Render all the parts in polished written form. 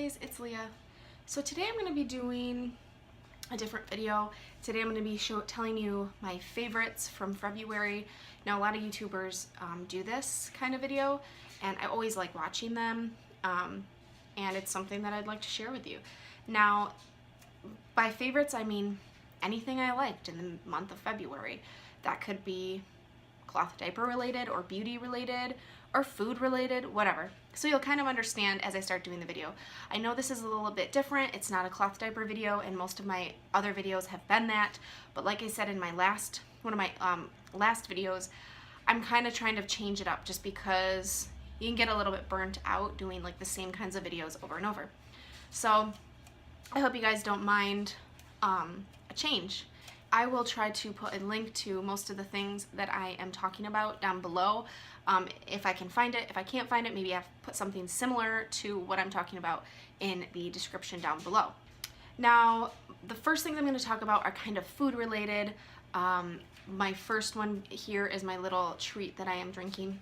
guys, it's Leah. So today I'm going to be doing a different video. Today I'm going to be telling you my favorites from February. Now a lot of YouTubers do this kind of video and I always like watching them and it's something that I'd like to share with you. Now by favorites I mean anything I liked in the month of February. That could be cloth diaper related or beauty related or food related, whatever. So you'll kind of understand as I start doing the video. I know this is a little bit different. It's not a cloth diaper video and most of my other videos have been that. But like I said in my one of my last videos, I'm kind of trying to change it up just because you can get a little bit burnt out doing like the same kinds of videos over and over. So I hope you guys don't mind a change. I will try to put a link to most of the things that I am talking about down below. If I can find it. If I can't find it, maybe I've put something similar to what I'm talking about in the description down below. Now, the first things I'm going to talk about are kind of food related. My first one here is my little treat that I am drinking.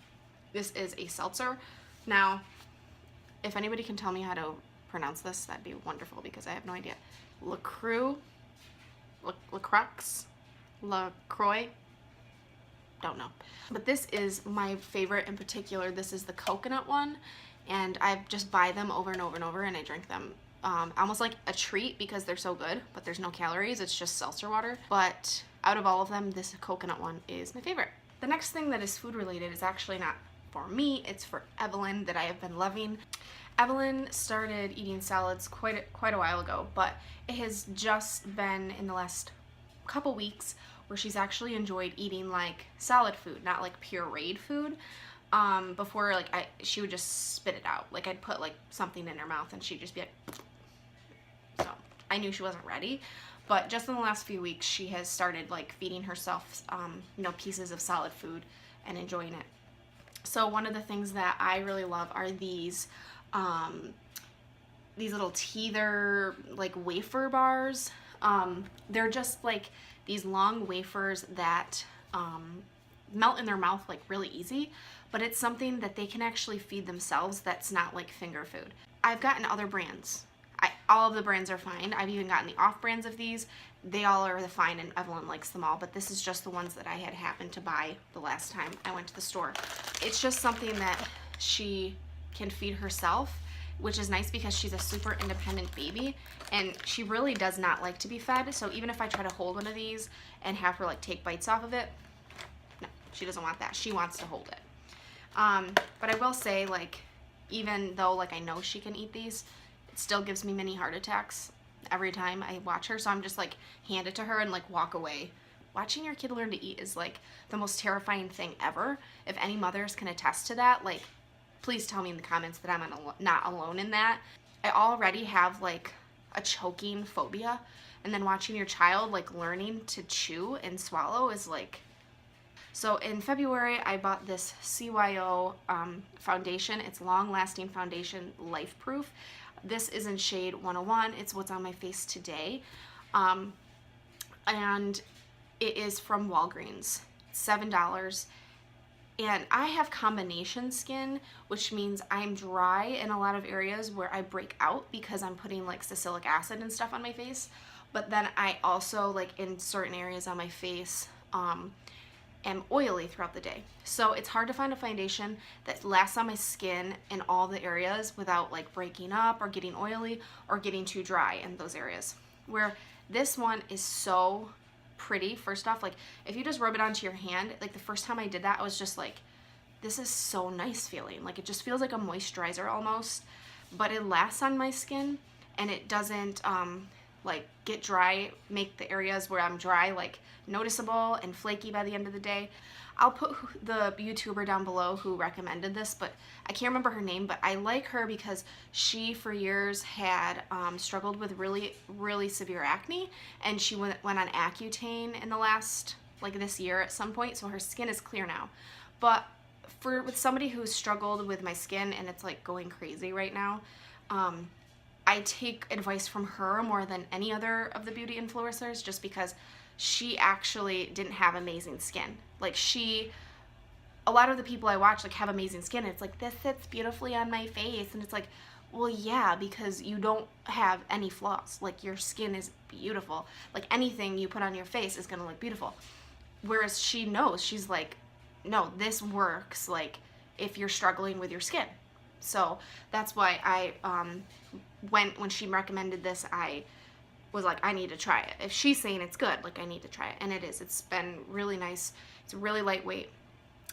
This is a seltzer. Now, if anybody can tell me how to pronounce this, that'd be wonderful because I have no idea. LaCroix, don't know. But this is my favorite in particular. This is the coconut one, and I just buy them over and over and over, and I drink them almost like a treat because they're so good, but there's no calories. It's just seltzer water. But out of all of them, this coconut one is my favorite. The next thing that is food related is actually not for me. It's for Evelyn that I have been loving. Evelyn started eating salads quite a while ago, but it has just been in the last couple weeks where she's actually enjoyed eating like solid food, not like pureed food. Before, like she would just spit it out. Like I'd put like something in her mouth and she'd just be like, so I knew she wasn't ready. But just in the last few weeks, she has started like feeding herself, you know, pieces of solid food and enjoying it. So one of the things that I really love are these little tether like wafer bars. They're just like these long wafers that melt in their mouth like really easy, but it's something that they can actually feed themselves that's not like finger food. I've gotten other brands. All of the brands are fine. I've even gotten the off brands of these. They all are fine and Evelyn likes them all, but this is just the ones that I had happened to buy the last time I went to the store. It's just something that she can feed herself, which is nice because she's a super independent baby and she really does not like to be fed. So even if I try to hold one of these and have her like take bites off of it, no, she doesn't want that. She wants to hold it. But I will say, like, even though like I know she can eat these, it still gives me mini heart attacks every time I watch her. So I'm just like hand it to her and like walk away. Watching your kid learn to eat is like the most terrifying thing ever. If any mothers can attest to that, like, please tell me in the comments that I'm not alone in that. I already have like a choking phobia, and then watching your child like learning to chew and swallow is like... So in February, I bought this CYO foundation. It's long-lasting foundation, life-proof. This is in shade 101. It's what's on my face today. And it is from Walgreens. It's $7. And I have combination skin, which means I'm dry in a lot of areas where I break out because I'm putting like salicylic acid and stuff on my face. But then I also, like in certain areas on my face, am oily throughout the day. So it's hard to find a foundation that lasts on my skin in all the areas without like breaking up or getting oily or getting too dry in those areas. Where this one is so pretty. First off, like if you just rub it onto your hand, like the first time I did that, I was just like, this is so nice feeling. Like it just feels like a moisturizer almost, but it lasts on my skin and it doesn't like get dry, make the areas where I'm dry like noticeable and flaky by the end of the day. I'll put the YouTuber down below who recommended this, but I can't remember her name, but I like her because she for years had struggled with really severe acne, and she went on Accutane in the last, like this year at some point, so her skin is clear now. But with somebody who's struggled with my skin and it's like going crazy right now, I take advice from her more than any other of the beauty influencers just because she actually didn't have amazing skin. Like a lot of the people I watch like have amazing skin and it's like, this sits beautifully on my face, and it's like, Well, yeah, because you don't have any flaws. Like, your skin is beautiful. Like, anything you put on your face is gonna look beautiful. Whereas she knows, she's like, no, this works, like, if you're struggling with your skin. So that's why I, when she recommended this, I was like, I need to try it. If she's saying it's good, like, I need to try it. And it is. It's been really nice. It's really lightweight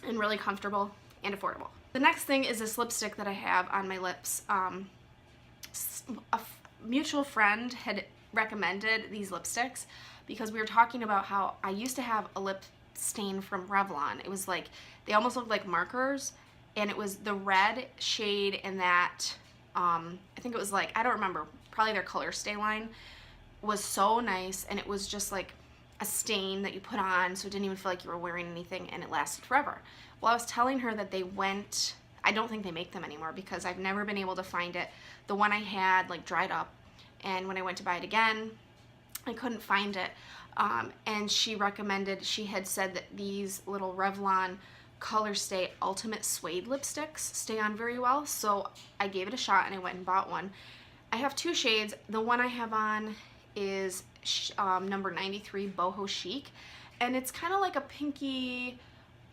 and really comfortable and affordable. The next thing is this lipstick that I have on my lips. A mutual friend had recommended these lipsticks because we were talking about how I used to have a lip stain from Revlon. It was like, they almost looked like markers, and it was the red shade in that, I think it was like, I don't remember, probably their Color Stay line, was so nice, and it was just like a stain that you put on, so it didn't even feel like you were wearing anything, and it lasted forever. Well, I was telling her that they went, I don't think they make them anymore because I've never been able to find it. The one I had like dried up, and when I went to buy it again, I couldn't find it. And she recommended, she had said that these little Revlon Color Stay Ultimate Suede lipsticks stay on very well, so I gave it a shot and I went and bought one. I have two shades. The one I have on is number 93, Boho Chic, and it's kind of like a pinky,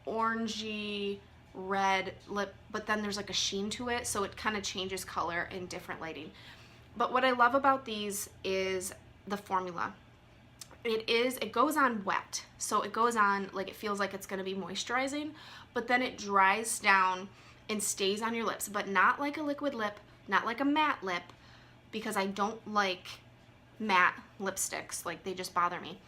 orangey, red lip, but then there's like a sheen to it, so it kind of changes color in different lighting. But what I love about these is the formula. It goes on wet, so it goes on like it feels like it's going to be moisturizing, but then it dries down and stays on your lips, but not like a liquid lip, not like a matte lip, because I don't like matte lipsticks. Like, they just bother me.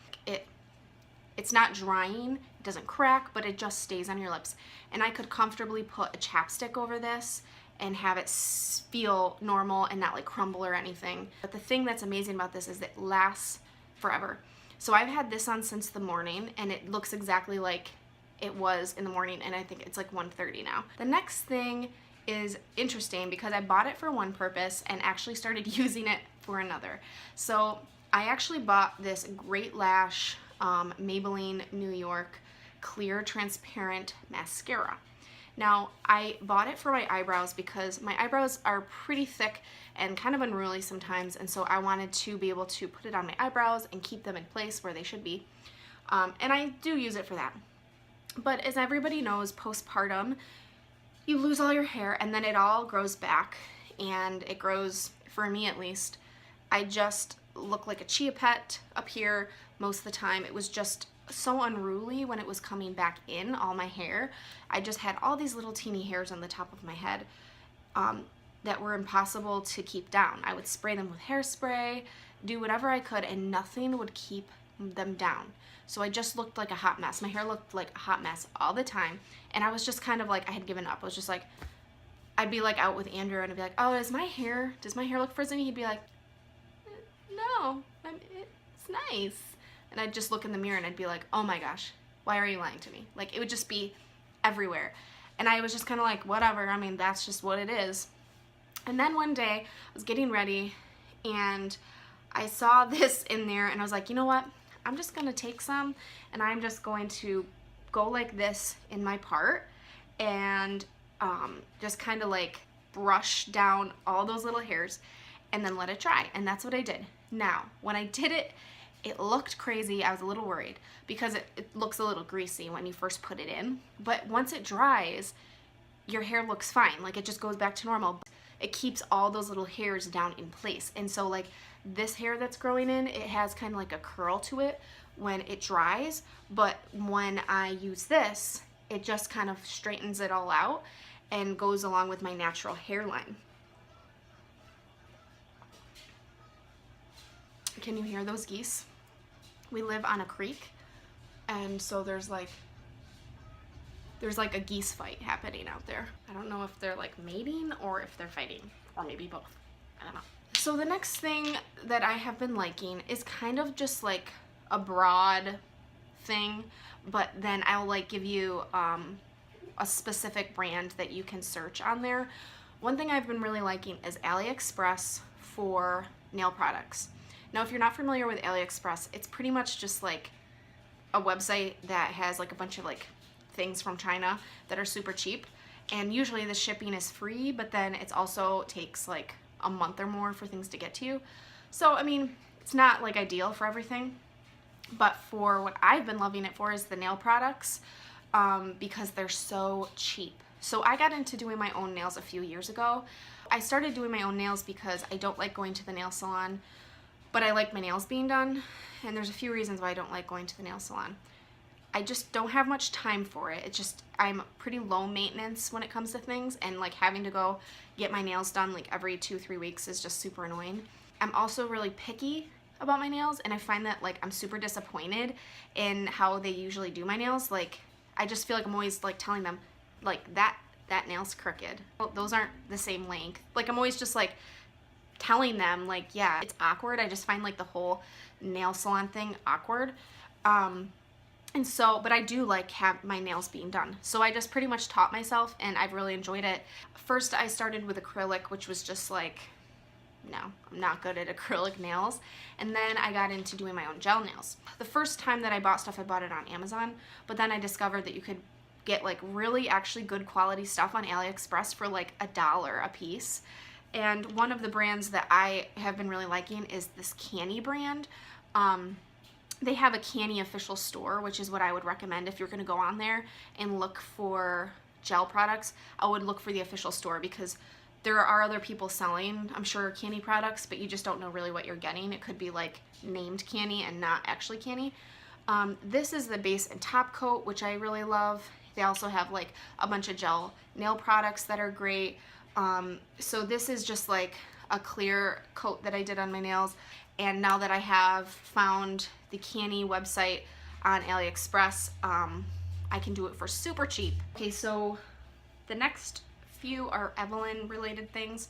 It's not drying, it doesn't crack, but it just stays on your lips. And I could comfortably put a chapstick over this and have it feel normal and not like crumble or anything. But the thing that's amazing about this is it lasts forever. So I've had this on since the morning, and it looks exactly like it was in the morning, and I think it's like 1:30 now. The next thing is interesting because I bought it for one purpose and actually started using it for another. So I actually bought this Great Lash Maybelline New York clear transparent mascara. Now, I bought it for my eyebrows because my eyebrows are pretty thick and kind of unruly sometimes, and so I wanted to be able to put it on my eyebrows and keep them in place where they should be. And I do use it for that. But as everybody knows, postpartum, you lose all your hair and then it all grows back, and it grows, for me at least, I just look like a chia pet up here most of the time. It was just so unruly when it was coming back in, all my hair. I just had all these little teeny hairs on the top of my head that were impossible to keep down. I would spray them with hairspray, do whatever I could, and nothing would keep them down. So I just looked like a hot mess. My hair looked like a hot mess all the time, and I was just kind of like, I had given up. I was just like, I'd be like out with Andrew and I'd be like, oh, does my hair look frizzy? He'd be like, no, it's nice. And I'd just look in the mirror and I'd be like, oh my gosh, why are you lying to me? Like, it would just be everywhere. And I was just kind of like, whatever, I mean, that's just what it is. And then one day I was getting ready and I saw this in there and I was like, you know what? I'm just going to take some and I'm just going to go like this in my part and just kind of like brush down all those little hairs and then let it dry. And that's what I did. Now, when I did it, it looked crazy. I was a little worried because it looks a little greasy when you first put it in. But once it dries, your hair looks fine. Like, it just goes back to normal. It keeps all those little hairs down in place. And so, like, this hair that's growing in, it has kind of like a curl to it when it dries. But when I use this, it just kind of straightens it all out and goes along with my natural hairline. Can you hear those geese? We live on a creek, and so there's like a geese fight happening out there. I don't know if they're like mating or if they're fighting, or maybe both. I don't know. So the next thing that I have been liking is kind of just like a broad thing, but then I'll like give you a specific brand that you can search on there. One thing I've been really liking is Aliexpress for nail products. Now, if you're not familiar with Aliexpress, it's pretty much just like a website that has like a bunch of like things from China that are super cheap. And usually the shipping is free, but then it also takes like a month or more for things to get to you. So, I mean, it's not like ideal for everything, but for what I've been loving it for is the nail products, because they're so cheap. So I got into doing my own nails a few years ago. I started doing my own nails because I don't like going to the nail salon, but I like my nails being done, and there's a few reasons why I don't like going to the nail salon. I just don't have much time for it. It's just, I'm pretty low maintenance when it comes to things, and like having to go get my nails done like every 2-3 weeks is just super annoying. I'm also really picky about my nails, and I find that like I'm super disappointed in how they usually do my nails. Like, I just feel like I'm always like telling them like that nail's crooked. Well, those aren't the same length. Like, I'm always just like telling them like, yeah, it's awkward. I just find like the whole nail salon thing awkward. And so, but I do like have my nails being done. So I just pretty much taught myself, and I've really enjoyed it. First, I started with acrylic, which was just like, no, I'm not good at acrylic nails. And then I got into doing my own gel nails. The first time that I bought stuff, I bought it on Amazon, but then I discovered that you could get like really actually good quality stuff on Aliexpress for like $1 a piece. And one of the brands that I have been really liking is this CANNI brand. They have a CANNI official store, which is what I would recommend if you're going to go on there and look for gel products. I would look for the official store, because there are other people selling, I'm sure, CANNI products, but you just don't know really what you're getting. It could be like named CANNI and not actually CANNI. This is the base and top coat, which I really love. They also have like a bunch of gel nail products that are great. So this is just like a clear coat that I did on my nails. And now that I have found the CANNI website on Aliexpress, I can do it for super cheap. Okay, so the next few are Evelyn related things.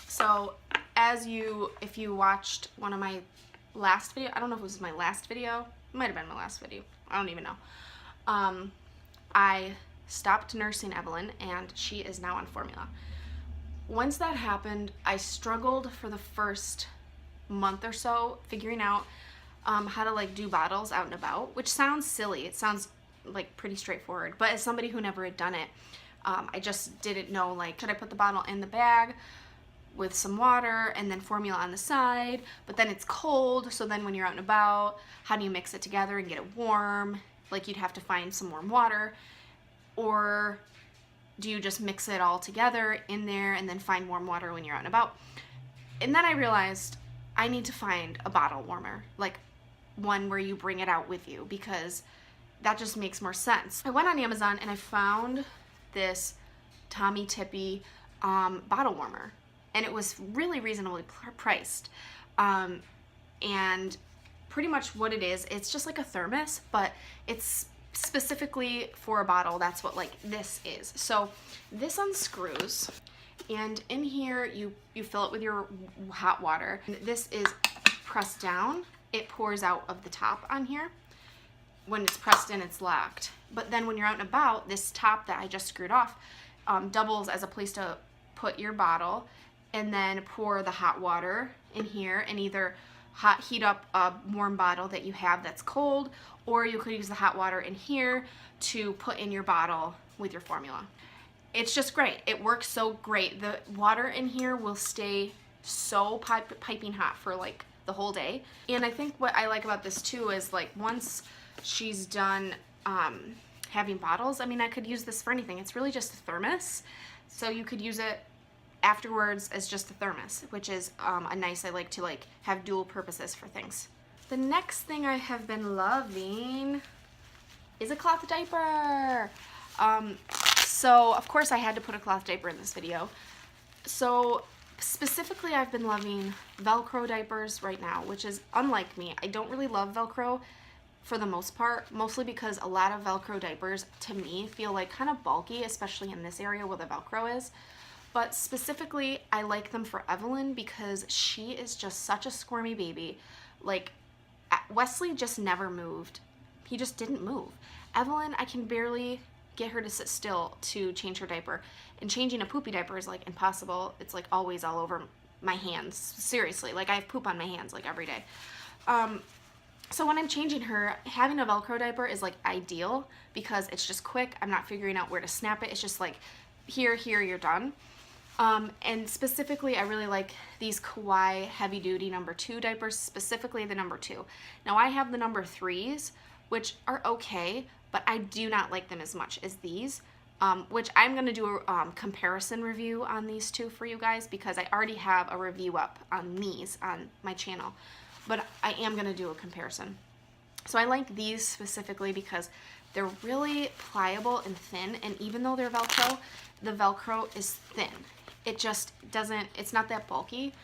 So if you watched one of my last video, I don't know if it was my last video, it might have been my last video, I don't even know. I stopped nursing Evelyn, and she is now on formula. Once that happened, I struggled for the first month or so figuring out how to like do bottles out and about, which sounds silly. It sounds like pretty straightforward, but as somebody who never had done it, I just didn't know, like, should I put the bottle in the bag with some water and then formula on the side, but then it's cold, so then when you're out and about, how do you mix it together and get it warm? Like, you'd have to find some warm water, or do you just mix it all together in there and then find warm water when you're out and about? And then I realized I need to find a bottle warmer, like one where you bring it out with you, because that just makes more sense. I went on Amazon and I found this Tommee Tippee bottle warmer, and it was really reasonably priced. And pretty much what it is, it's just like a thermos, but it's specifically for a bottle. That's what like this is. So this unscrews, and in here you fill it with your hot water. And this is pressed down. It pours out of the top on here. When it's pressed in, it's locked. But then when you're out and about, this top that I just screwed off doubles as a place to put your bottle, and then pour the hot water in here, and either heat up a warm bottle that you have that's cold, or you could use the hot water in here to put in your bottle with your formula. It's just great. It works so great. The water in here will stay so piping hot for like the whole day. And I think what I like about this too is, like, once she's done having bottles, I mean, I could use this for anything. It's really just a thermos, so you could use it afterwards as just a thermos, which is a nice, I like to like have dual purposes for things. The next thing I have been loving is a cloth diaper. So of course I had to put a cloth diaper in this video. So specifically, I've been loving Velcro diapers right now, which is unlike me. I don't really love Velcro for the most part, mostly because a lot of Velcro diapers to me feel like kind of bulky, especially in this area where the Velcro is. But specifically, I like them for Evelyn because she is just such a squirmy baby. Like, Wesley just never moved. He just didn't move. Evelyn, I can barely get her to sit still to change her diaper. And changing a poopy diaper is like impossible. It's like always all over my hands. Seriously, like I have poop on my hands like every day. So when I'm changing her, having a Velcro diaper is like ideal because it's just quick. I'm not figuring out where to snap it. It's just like here, you're done. And specifically, I really like these Kawaii heavy duty number 2 diapers, specifically the number 2. Now I have the number 3s, which are okay, but I do not like them as much as these, which I'm going to do a comparison review on these two for you guys, because I already have a review up on these on my channel, but I am going to do a comparison. So I like these specifically because they're really pliable and thin, and even though they're Velcro, the Velcro is thin. It just doesn't, it's not that bulky,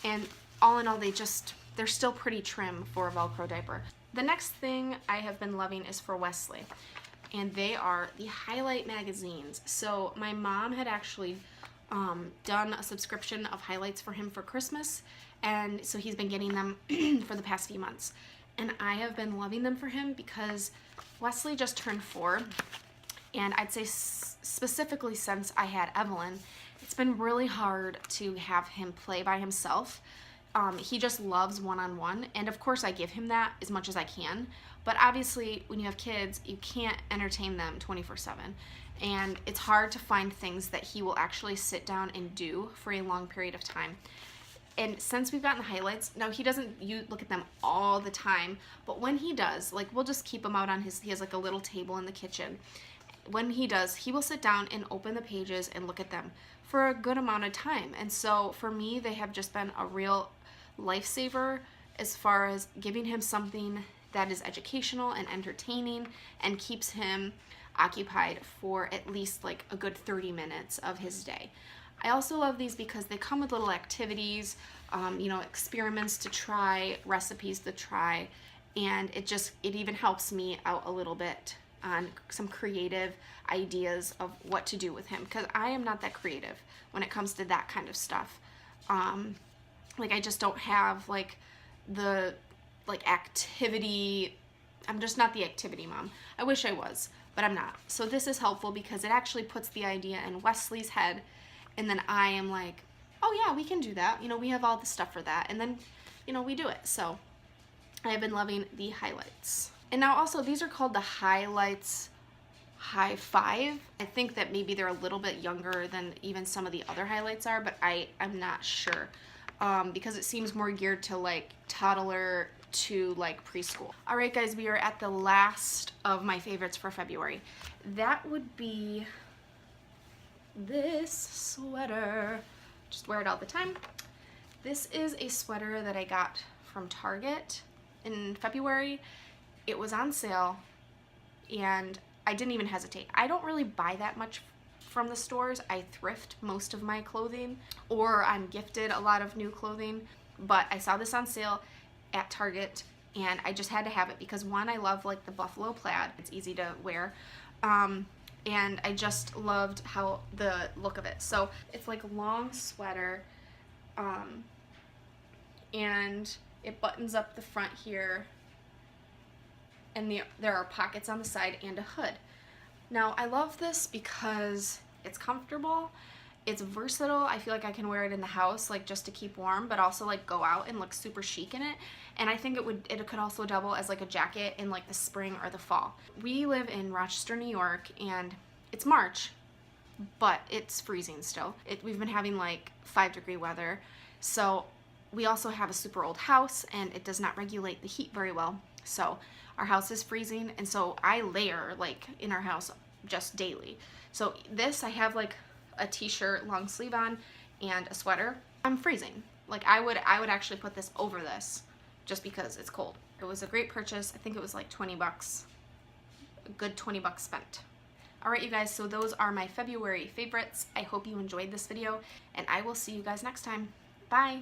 and all in all, they're still pretty trim for a Velcro diaper. The next thing I have been loving is for Wesley, and they are the Highlight magazines. So my mom had actually done a subscription of highlights for him for Christmas, and so he's been getting them for the past few months. And I have been loving them for him because Wesley just turned 4, and I'd say specifically since I had Evelyn, it's been really hard to have him play by himself. He just loves one-on-one, and of course I give him that as much as I can, but obviously when you have kids, you can't entertain them 24/7, and it's hard to find things that he will actually sit down and do for a long period of time. And since we've gotten the highlights, now he doesn't look at them all the time, but when he does, like, we'll just keep them out on he has like a little table in the kitchen. When he does, he will sit down and open the pages and look at them for a good amount of time. And so for me, they have just been a real lifesaver as far as giving him something that is educational and entertaining and keeps him occupied for at least like a good 30 minutes of his day. I also love these because they come with little activities, you know, experiments to try, recipes to try, and it even helps me out a little bit on some creative ideas of what to do with him, because I am not that creative when it comes to that kind of stuff. Like, I just don't have like the activity. I'm just not the activity mom. I wish I was, but I'm not. So this is helpful because it actually puts the idea in Wesley's head, and then I am like, oh yeah, we can do that. You know, we have all the stuff for that, and then, you know, we do it. So I have been loving the highlights. And now also, these are called the Highlights High 5. I think that maybe they're a little bit younger than even some of the other highlights are, but I'm not sure, because it seems more geared to like toddler to like preschool. All right, guys, we are at the last of my favorites for February. That would be this sweater. Just wear it all the time. This is a sweater that I got from Target in February. It was on sale, and I didn't even hesitate. I don't really buy that much from the stores. I thrift most of my clothing, or I'm gifted a lot of new clothing, but I saw this on sale at Target, and I just had to have it because, one, I love like the buffalo plaid. It's easy to wear, and I just loved how the look of it. So it's like a long sweater, and it buttons up the front here, and there are pockets on the side and a hood. Now, I love this because it's comfortable, it's versatile. I feel like I can wear it in the house, like just to keep warm, but also like go out and look super chic in it. And I think it could also double as like a jacket in like the spring or the fall. We live in Rochester, New York, and it's March, but it's freezing still. We've been having like 5-degree weather. So we also have a super old house, and it does not regulate the heat very well. So our house is freezing, and so I layer like in our house just daily. So this, I have like a t-shirt long sleeve on and a sweater. I'm freezing. Like I would actually put this over this just because it's cold. It was a great purchase. I think it was like 20 bucks. A good 20 bucks spent. All right, you guys, so those are my February favorites. I hope you enjoyed this video, and I will see you guys next time. Bye.